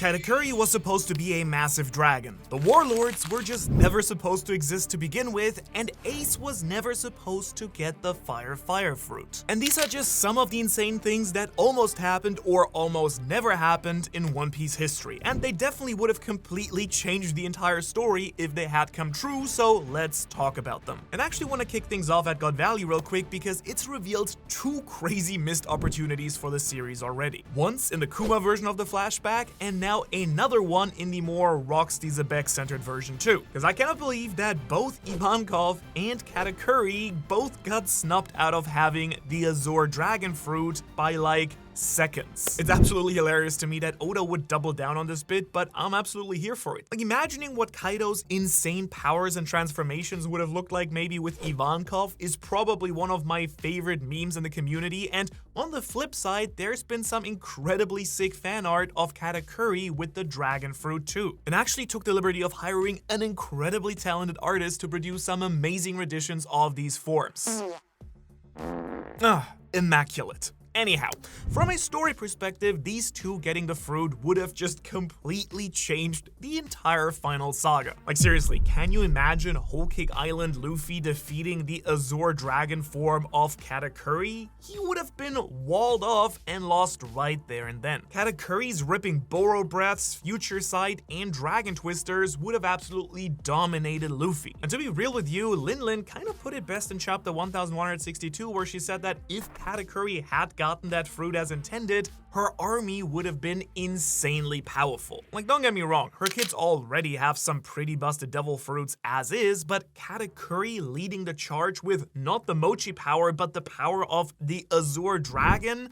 Katakuri was supposed to be a massive dragon. The Warlords were just never supposed to exist to begin with, and Ace was never supposed to get the Fire fruit. And these are just some of the insane things that almost happened or almost never happened in One Piece history, and they definitely would have completely changed the entire story if they had come true, so let's talk about them. And I actually want to kick things off at God Valley real quick because it's revealed two crazy missed opportunities for the series already. Once in the Kuma version of the flashback, and now another one in the more Rocksteady Zebek-centered version too. Because I cannot believe that both Ivankov and Katakuri both got snubbed out of having the Azure Dragon Fruit by like seconds. It's absolutely hilarious to me that Oda would double down on this bit, but I'm absolutely here for it. Like, imagining what Kaido's insane powers and transformations would have looked like maybe with Ivankov is probably one of my favorite memes in the community, and on the flip side, there's been some incredibly sick fan art of Katakuri with the dragon fruit too. And actually took the liberty of hiring an incredibly talented artist to produce some amazing renditions of these forms. Immaculate. Anyhow, from a story perspective, these two getting the fruit would have just completely changed the entire final saga. Like, seriously, can you imagine Whole Cake Island Luffy defeating the Azure Dragon form of Katakuri? He would have been walled off and lost right there and then. Katakuri's ripping borrowed breaths, future sight, and dragon twisters would have absolutely dominated Luffy. And to be real with you, Lin kind of put it best in chapter 1162, where she said that if Katakuri had gotten that fruit as intended, her army would have been insanely powerful. Like, don't get me wrong, her kids already have some pretty busted devil fruits as is, but Katakuri leading the charge with not the mochi power, but the power of the Azure Dragon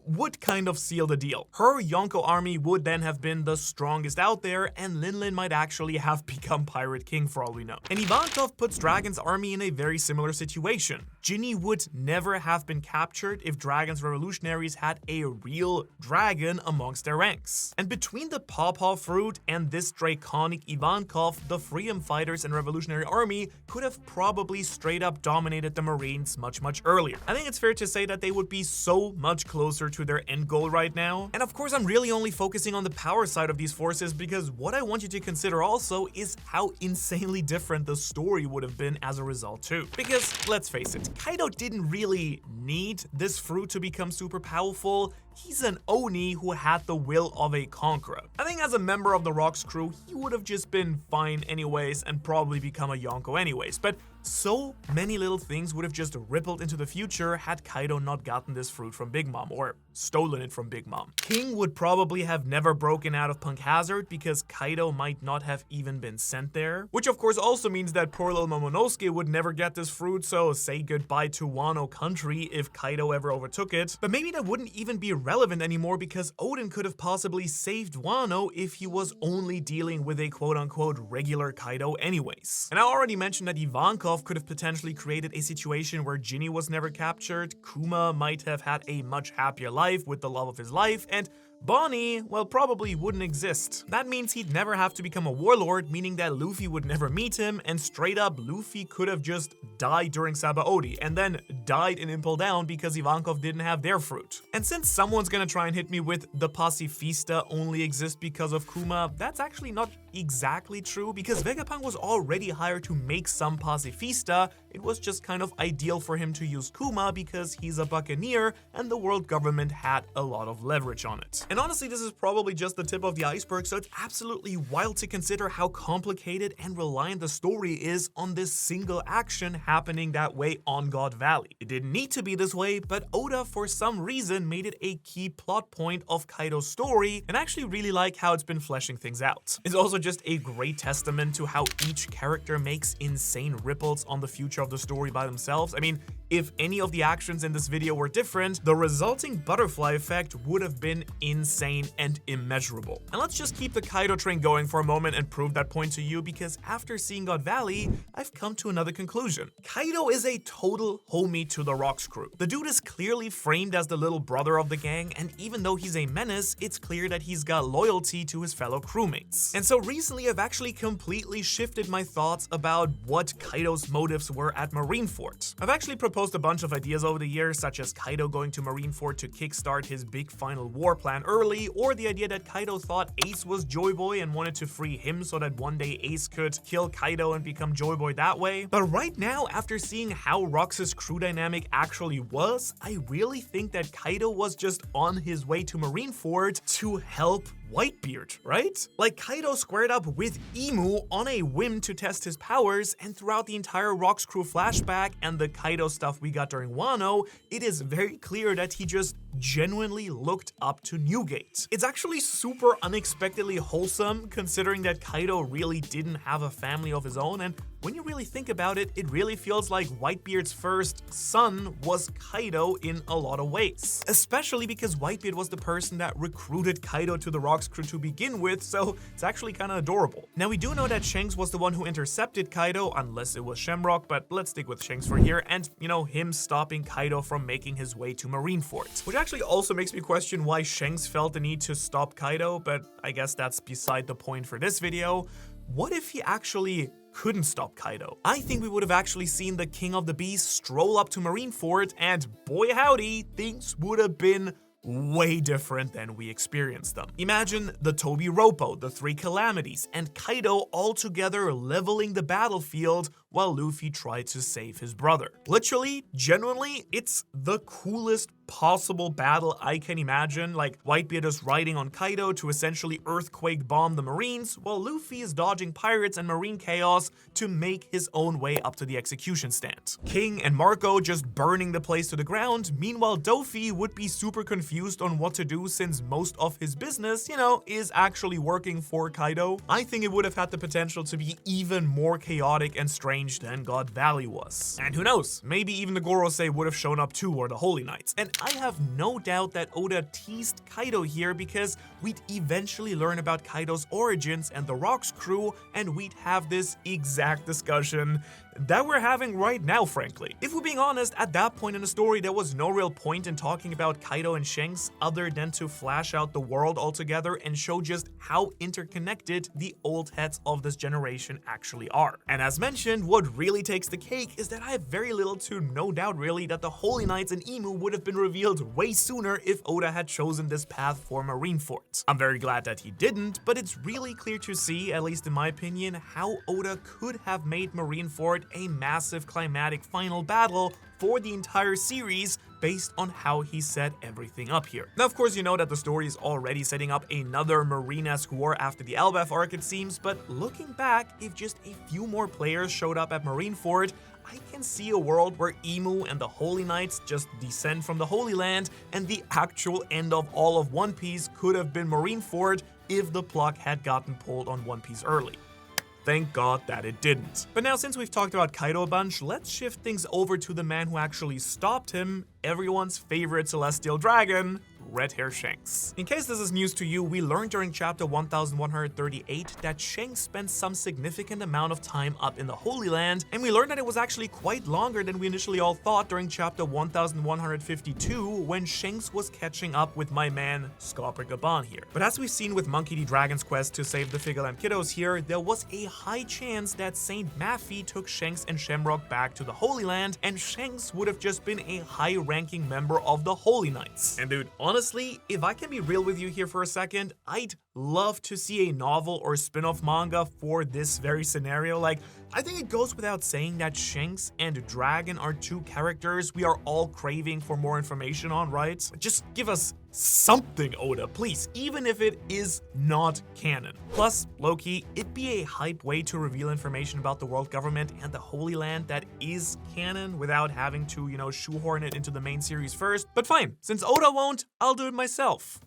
would kind of seal the deal. Her Yonko army would then have been the strongest out there, and Lin might actually have become Pirate King for all we know. And Ivankov puts Dragon's army in a very similar situation. Ginny would never have been captured if Dragon's revolutionaries had a real dragon amongst their ranks. And between the Pawpaw fruit and this draconic Ivankov, the Freedom Fighters and Revolutionary Army could have probably straight up dominated the Marines much earlier. I think it's fair to say that they would be so much closer to their end goal right now. And of course, I'm really only focusing on the power side of these forces because what I want you to consider also is how insanely different the story would have been as a result too. Because let's face it, Kaido didn't really need this fruit to become super powerful. He's an Oni who had the will of a conqueror. I think as a member of the Rocks crew, he would have just been fine anyways and probably become a Yonko anyways. But so many little things would have just rippled into the future had Kaido not gotten this fruit from Big Mom, or stolen it from Big Mom. King would probably have never broken out of Punk Hazard because Kaido might not have even been sent there. Which of course also means that poor little Momonosuke would never get this fruit, so say goodbye to Wano country if Kaido ever overtook it. But maybe that wouldn't even be relevant anymore because Oden could have possibly saved Wano if he was only dealing with a quote-unquote regular Kaido anyways. And I already mentioned that Ivankov could have potentially created a situation where Ginny was never captured, Kuma might have had a much happier life with the love of his life, and Bonnie, well, probably wouldn't exist. That means he'd never have to become a warlord, meaning that Luffy would never meet him, and straight up, Luffy could have just died during Sabaody, and then died in Impel Down because Ivankov didn't have their fruit. And since someone's gonna try and hit me with the Pacifista only exists because of Kuma, that's actually not exactly true, because Vegapunk was already hired to make some Pacifista. It was just kind of ideal for him to use Kuma because he's a buccaneer, and the world government had a lot of leverage on it. And honestly, this is probably just the tip of the iceberg, so it's absolutely wild to consider how complicated and reliant the story is on this single action happening that way on God Valley. It didn't need to be this way, but Oda for some reason made it a key plot point of Kaido's story, and I actually really like how it's been fleshing things out. It's also just a great testament to how each character makes insane ripples on the future of the story by themselves. I mean, if any of the actions in this video were different, the resulting butterfly effect would have been insane and immeasurable. And let's just keep the Kaido train going for a moment and prove that point to you, because after seeing God Valley, I've come to another conclusion. Kaido is a total homie to the Rocks crew. The dude is clearly framed as the little brother of the gang, and even though he's a menace, it's clear that he's got loyalty to his fellow crewmates. And so recently, I've actually completely shifted my thoughts about what Kaido's motives were at Marineford. I've actually proposed proposed a bunch of ideas over the years, such as Kaido going to Marineford to kickstart his big final war plan early, or the idea that Kaido thought Ace was Joy Boy and wanted to free him so that one day Ace could kill Kaido and become Joy Boy that way. But right now, after seeing how Rox's crew dynamic actually was, I really think that Kaido was just on his way to Marineford to help Whitebeard, right? Like, Kaido squared up with Imu on a whim to test his powers, and throughout the entire Rocks crew flashback and the Kaido stuff we got during Wano, it is very clear that he just genuinely looked up to Newgate. It's actually super unexpectedly wholesome, considering that Kaido really didn't have a family of his own, and when you really think about it, it really feels like Whitebeard's first son was Kaido in a lot of ways. Especially because Whitebeard was the person that recruited Kaido to the Rocks crew to begin with, so it's actually kinda adorable. Now, we do know that Shanks was the one who intercepted Kaido, unless it was Shamrock, but let's stick with Shanks for here, and, you know, him stopping Kaido from making his way to Marineford. Which actually also makes me question why Shanks felt the need to stop Kaido, but I guess that's beside the point for this video. What if he actually couldn't stop Kaido? I think we would have actually seen the King of the Beasts stroll up to Marineford, and boy howdy, things would have been way different than we experienced them. Imagine the Toby Roppo, the Three Calamities, and Kaido all together leveling the battlefield while Luffy tried to save his brother. Literally, genuinely, it's the coolest possible battle I can imagine. Like, Whitebeard is riding on Kaido to essentially earthquake bomb the Marines, while Luffy is dodging pirates and marine chaos to make his own way up to the execution stand. King and Marco just burning the place to the ground. Meanwhile, Dofi would be super confused on what to do since most of his business, you know, is actually working for Kaido. I think it would have had the potential to be even more chaotic and strange than God Valley was. And who knows, maybe even the Gorosei would have shown up too, or the Holy Knights. And I have no doubt that Oda teased Kaido here because we'd eventually learn about Kaido's origins and the Rocks crew, and we'd have this exact discussion that we're having right now, frankly. If we're being honest, at that point in the story, there was no real point in talking about Kaido and Shanks other than to flash out the world altogether and show just how interconnected the old heads of this generation actually are. And as mentioned, what really takes the cake is that I have very little to no doubt really that the Holy Knights and Imu would have been revealed way sooner if Oda had chosen this path for Marineford. I'm very glad that he didn't, but it's really clear to see, at least in my opinion, how Oda could have made Marineford a massive climatic final battle for the entire series based on how he set everything up here. Now, of course, you know that the story is already setting up another Marine-esque war after the Elbaf arc, it seems, but looking back, if just a few more players showed up at Marineford, I can see a world where Imu and the Holy Knights just descend from the Holy Land, and the actual end of all of One Piece could have been Marineford if the plug had gotten pulled on One Piece early. Thank God that it didn't. But now, since we've talked about Kaido a bunch, let's shift things over to the man who actually stopped him, everyone's favorite celestial dragon, Red Hair Shanks. In case this is news to you, we learned during chapter 1138 that Shanks spent some significant amount of time up in the Holy Land, and we learned that it was actually quite longer than we initially all thought during chapter 1152 when Shanks was catching up with my man Scopper Gaban here. But as we've seen with Monkey D. Dragon's quest to save the Figureland kiddos here, there was a high chance that Saint Maffy took Shanks and Shamrock back to the Holy Land, and Shanks would have just been a high-ranking member of the Holy Knights. And dude, honestly, if I can be real with you here for a second, I'd love to see a novel or spin-off manga for this very scenario. Like, I think it goes without saying that Shanks and Dragon are two characters we are all craving for more information on, right? Just give us something, Oda, please, even if it is not canon. Plus, low-key, it'd be a hype way to reveal information about the world government and the Holy Land that is canon without having to, you know, shoehorn it into the main series first. But fine, since Oda won't, I'll do it myself.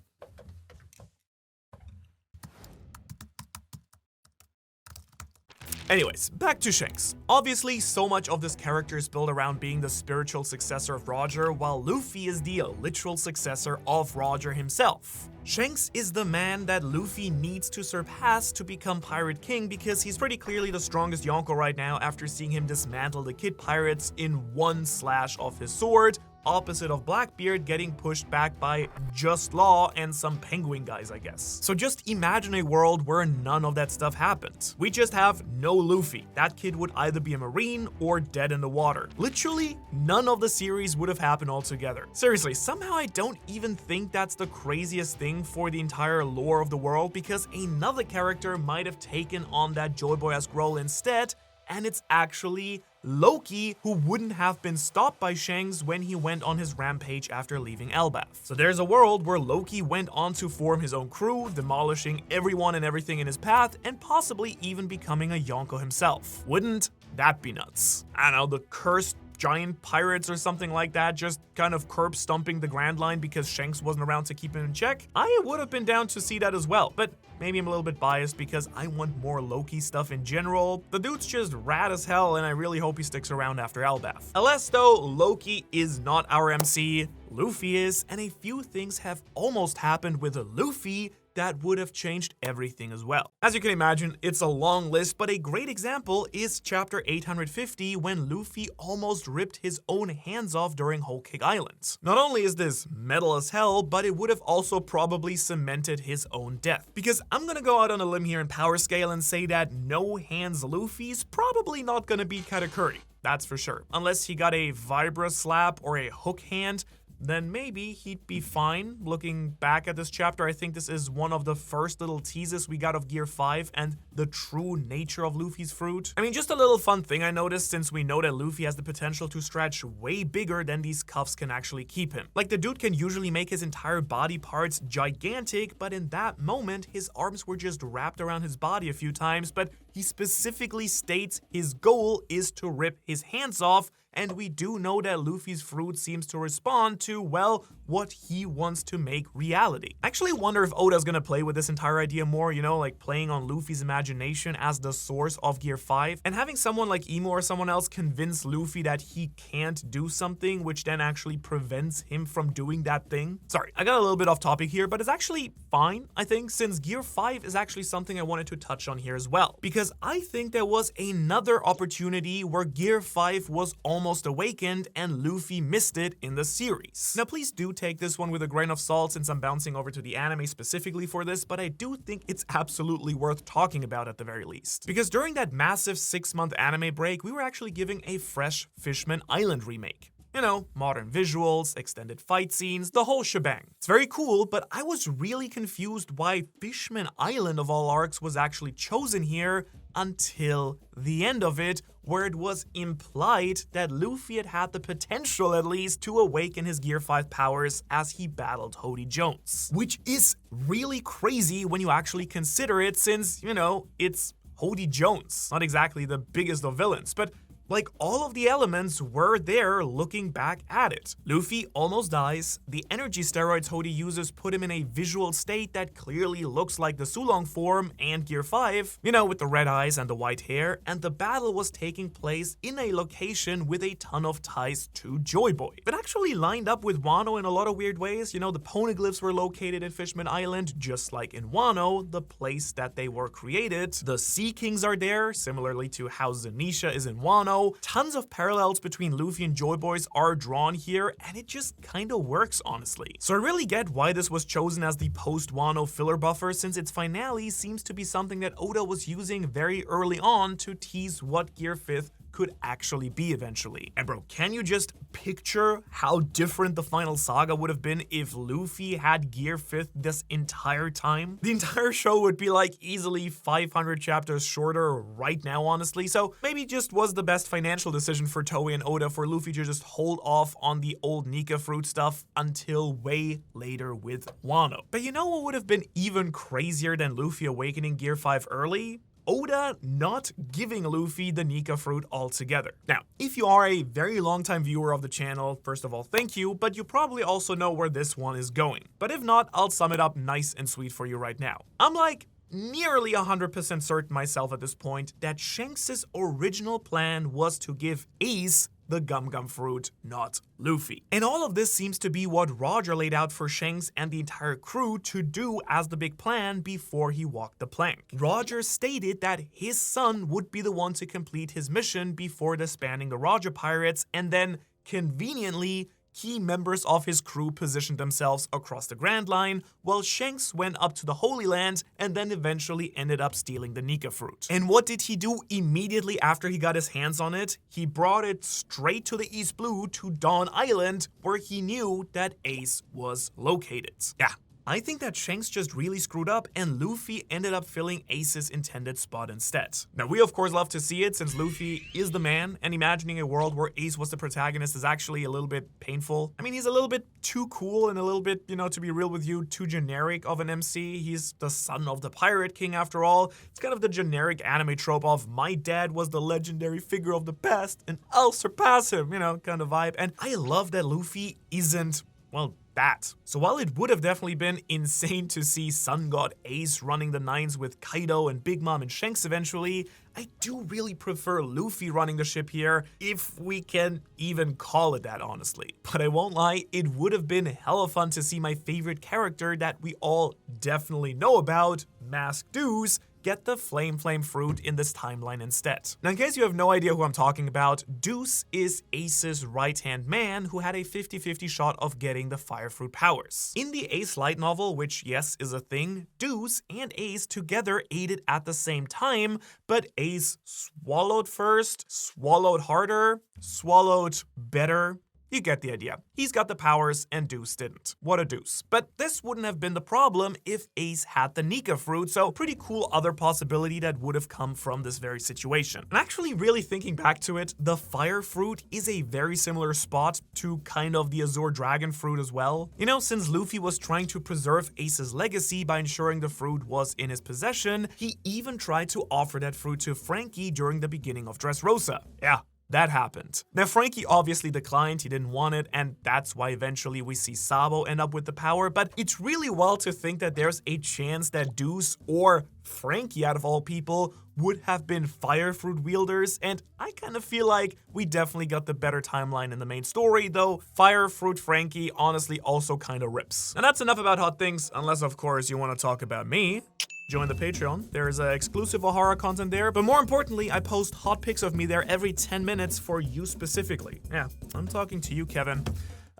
Anyways, back to Shanks. Obviously, so much of this character is built around being the spiritual successor of Roger, while Luffy is the literal successor of Roger himself. Shanks is the man that Luffy needs to surpass to become Pirate King because he's pretty clearly the strongest Yonko right now after seeing him dismantle the Kid Pirates in one slash of his sword, opposite of Blackbeard getting pushed back by Just Law and some penguin guys, I guess. So just imagine a world where none of that stuff happened. We just have no Luffy. That kid would either be a marine or dead in the water. Literally, none of the series would have happened altogether. Seriously, somehow I don't even think that's the craziest thing for the entire lore of the world, because another character might have taken on that Joy Boy-esque role instead, and it's actually Loki, who wouldn't have been stopped by Shanks when he went on his rampage after leaving Elbaf. So there's a world where Loki went on to form his own crew, demolishing everyone and everything in his path, and possibly even becoming a Yonko himself. Wouldn't that be nuts? I don't know, the cursed giant pirates or something like that, just kind of curb stomping the Grand Line because Shanks wasn't around to keep him in check. I would have been down to see that as well, but maybe I'm a little bit biased because I want more Loki stuff in general. The dude's just rad as hell, and I really hope he sticks around after Elbaf. Unless though, Loki is not our MC, Luffy is, and a few things have almost happened with Luffy that would have changed everything as well. As you can imagine, it's a long list, but a great example is chapter 850 when Luffy almost ripped his own hands off during Whole Cake Island. Not only is this metal as hell, but it would have also probably cemented his own death. Because I'm gonna go out on a limb here in power scale and say that no hands Luffy's probably not gonna beat Katakuri. That's for sure. Unless he got a Vibra slap or a hook hand, then maybe he'd be fine. Looking back at this chapter, I think this is one of the first little teases we got of Gear 5 and the true nature of Luffy's fruit. I mean, just a little fun thing I noticed, since we know that Luffy has the potential to stretch way bigger than these cuffs can actually keep him. Like, the dude can usually make his entire body parts gigantic, but in that moment, his arms were just wrapped around his body a few times, but he specifically states his goal is to rip his hands off, and we do know that Luffy's fruit seems to respond to, well, what he wants to make reality. I actually wonder if Oda's gonna play with this entire idea more, you know, like playing on Luffy's imagination as the source of Gear 5, and having someone like Imo or someone else convince Luffy that he can't do something, which then actually prevents him from doing that thing. Sorry, I got a little bit off topic here, but it's actually fine, I think, since Gear 5 is actually something I wanted to touch on here as well, because I think there was another opportunity where Gear 5 was almost awakened and Luffy missed it in the series. Now please do take this one with a grain of salt, since I'm bouncing over to the anime specifically for this, but I do think it's absolutely worth talking about at the very least. Because during that massive 6-month anime break, we were actually giving a fresh Fishman Island remake. You know, modern visuals, extended fight scenes, the whole shebang. It's very cool, but I was really confused why Fishman Island of all arcs was actually chosen here until the end of it, where it was implied that Luffy had the potential, at least, to awaken his Gear 5 powers as he battled Hody Jones. Which is really crazy when you actually consider it, since, you know, it's Hody Jones. Not exactly the biggest of villains, but like, all of the elements were there looking back at it. Luffy almost dies, the energy steroids Hody uses put him in a visual state that clearly looks like the Sulong form and Gear 5, you know, with the red eyes and the white hair, and the battle was taking place in a location with a ton of ties to Joy Boy. It actually lined up with Wano in a lot of weird ways. You know, the poneglyphs were located in Fishman Island, just like in Wano, the place that they were created. The Sea Kings are there, similarly to how Zanisha is in Wano. Tons of parallels between Luffy and Joy Boys are drawn here, and it just kinda works, honestly. So I really get why this was chosen as the post-Wano filler buffer, since its finale seems to be something that Oda was using very early on to tease what Gear 5 could actually be eventually. And bro, can you just picture how different the final saga would have been if Luffy had Gear 5 this entire time? The entire show would be like easily 500 chapters shorter right now, honestly. So maybe it just was the best financial decision for Toei and Oda for Luffy to just hold off on the old Nika fruit stuff until way later with Wano. But you know what would have been even crazier than Luffy awakening Gear 5 early? Oda not giving Luffy the Nika fruit altogether. Now, if you are a very long-time viewer of the channel, first of all, thank you, but you probably also know where this one is going. But if not, I'll sum it up nice and sweet for you right now. I'm like nearly 100% certain myself at this point that Shanks' original plan was to give Ace the Gum Gum fruit, not Luffy. And all of this seems to be what Roger laid out for Shanks and the entire crew to do as the big plan before he walked the plank. Roger stated that his son would be the one to complete his mission before disbanding the Roger Pirates, and then, conveniently, key members of his crew positioned themselves across the Grand Line, while Shanks went up to the Holy Land and then eventually ended up stealing the Nika fruit. And what did he do immediately after he got his hands on it? He brought it straight to the East Blue to Dawn Island, where he knew that Ace was located. Yeah. I think that Shanks just really screwed up and Luffy ended up filling Ace's intended spot instead. Now, we of course love to see it since Luffy is the man, and imagining a world where Ace was the protagonist is actually a little bit painful. I mean, he's a little bit too cool and a little bit, to be real with you, too generic of an MC. He's the son of the Pirate King after all. It's kind of the generic anime trope of my dad was the legendary figure of the past and I'll surpass him, kind of vibe. And I love that Luffy isn't, well, that. So while it would have definitely been insane to see Sun God Ace running the nines with Kaido and Big Mom and Shanks eventually, I do really prefer Luffy running the ship here, if we can even call it that, honestly. But I won't lie, it would have been hella fun to see my favorite character that we all definitely know about, Mask Deuce, get the Flame fruit in this timeline instead. Now, in case you have no idea who I'm talking about, Deuce is Ace's right-hand man who had a 50-50 shot of getting the fire fruit powers. In the Ace light novel, which yes is a thing, Deuce and Ace together ate it at the same time, but Ace swallowed first, swallowed harder, swallowed better. You get the idea. He's got the powers and Deuce didn't. What a deuce. But this wouldn't have been the problem if Ace had the Nika fruit, so pretty cool other possibility that would have come from this very situation. And actually really thinking back to it, the fire fruit is a very similar spot to kind of the Azure Dragon fruit as well. Since Luffy was trying to preserve Ace's legacy by ensuring the fruit was in his possession, he even tried to offer that fruit to Frankie during the beginning of Dressrosa. Yeah. That happened. Now, Frankie obviously declined, he didn't want it, and that's why eventually we see Sabo end up with the power, but it's really wild to think that there's a chance that Deuce or Frankie, out of all people, would have been fire fruit wielders, and I kind of feel like we definitely got the better timeline in the main story, though fire fruit Frankie honestly also kind of rips. And that's enough about hot things, unless of course you want to talk about me. Join the Patreon. There's exclusive Ohara content there, but more importantly, I post hot pics of me there every 10 minutes for you specifically. Yeah, I'm talking to you, Kevin.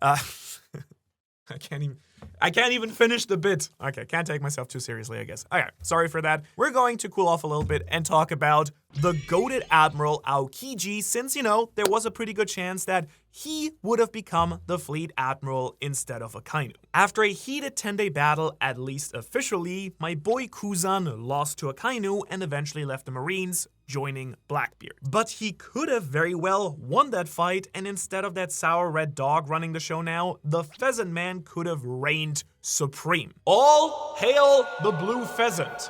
I can't even finish the bit. Okay, can't take myself too seriously, I guess. Okay, sorry for that. We're going to cool off a little bit and talk about the goated Admiral Aokiji, since, there was a pretty good chance that he would have become the fleet admiral instead of Akainu. After a heated 10-day battle, at least officially, my boy Kuzan lost to Akainu and eventually left the Marines, joining Blackbeard. But he could have very well won that fight, and instead of that sour red dog running the show now, the Pheasant Man could have reigned supreme. All hail the blue pheasant.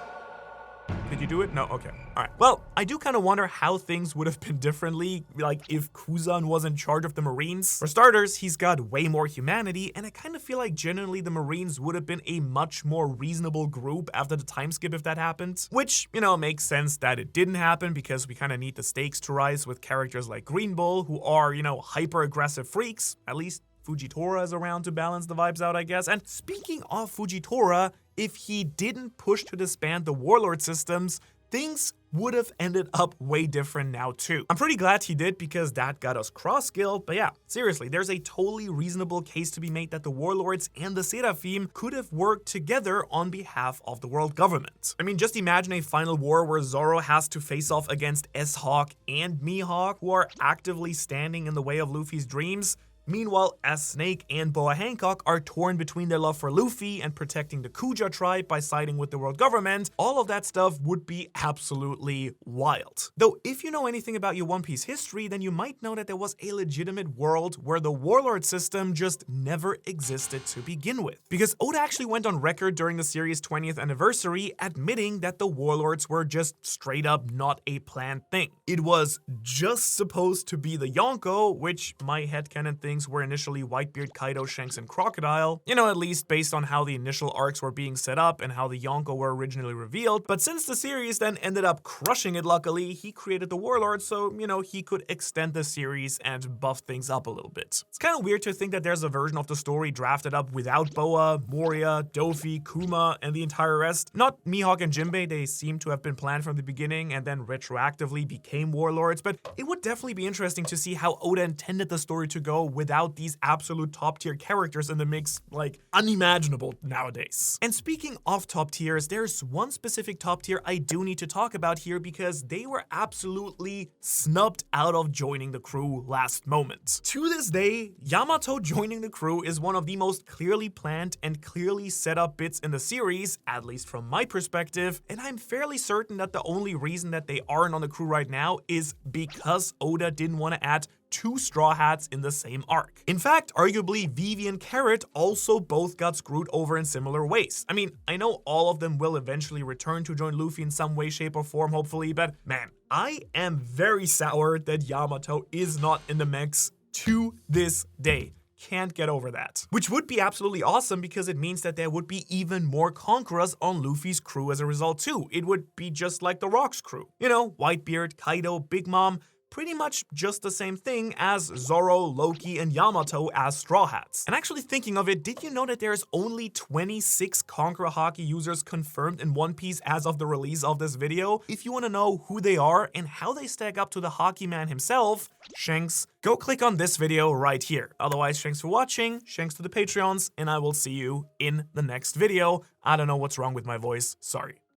Could you do it? No? Okay. Alright. Well, I do kind of wonder how things would have been differently, like if Kuzan was in charge of the Marines. For starters, he's got way more humanity, and I kind of feel like generally the Marines would have been a much more reasonable group after the time skip if that happened. Which, makes sense that it didn't happen because we kind of need the stakes to rise with characters like Green Bull, who are, hyper-aggressive freaks. At least Fujitora is around to balance the vibes out, I guess. And speaking of Fujitora, if he didn't push to disband the Warlord systems, things would have ended up way different now too. I'm pretty glad he did because that got us cross-skilled, but yeah, seriously, there's a totally reasonable case to be made that the Warlords and the Seraphim could have worked together on behalf of the world government. I mean, just imagine a final war where Zoro has to face off against S-Hawk and Mihawk, who are actively standing in the way of Luffy's dreams. Meanwhile, S-Snake and Boa Hancock are torn between their love for Luffy and protecting the Kuja tribe by siding with the world government. All of that stuff would be absolutely wild. Though if you know anything about your One Piece history, then you might know that there was a legitimate world where the Warlord system just never existed to begin with. Because Oda actually went on record during the series' 20th anniversary admitting that the Warlords were just straight up not a planned thing. It was just supposed to be the Yonko, which my headcanon thing were initially Whitebeard, Kaido, Shanks, and Crocodile, at least based on how the initial arcs were being set up and how the Yonko were originally revealed. But since the series then ended up crushing it, luckily, he created the Warlord, so, he could extend the series and buff things up a little bit. It's kind of weird to think that there's a version of the story drafted up without Boa, Moria, Dofi, Kuma, and the entire rest. Not Mihawk and Jinbei, they seem to have been planned from the beginning and then retroactively became Warlords, but it would definitely be interesting to see how Oda intended the story to go without these absolute top tier characters in the mix, like unimaginable nowadays. And speaking of top tiers, there's one specific top tier I do need to talk about here because they were absolutely snubbed out of joining the crew last moment. To this day, Yamato joining the crew is one of the most clearly planned and clearly set up bits in the series, at least from my perspective, and I'm fairly certain that the only reason that they aren't on the crew right now is because Oda didn't want to add 2 Straw Hats in the same arc. In fact, arguably, Vivi and Carrot also both got screwed over in similar ways. I mean, I know all of them will eventually return to join Luffy in some way, shape, or form, hopefully, but man, I am very sour that Yamato is not in the mix to this day. Can't get over that. Which would be absolutely awesome because it means that there would be even more Conquerors on Luffy's crew as a result too. It would be just like the Rock's crew. You know, Whitebeard, Kaido, Big Mom, pretty much just the same thing as Zoro, Loki, and Yamato as Straw Hats. And actually thinking of it, did you know that there's only 26 Conqueror Haki users confirmed in One Piece as of the release of this video? If you want to know who they are and how they stack up to the Haki man himself, Shanks, go click on this video right here. Otherwise, thanks for watching, thanks to the Patreons, and I will see you in the next video. I don't know what's wrong with my voice, sorry.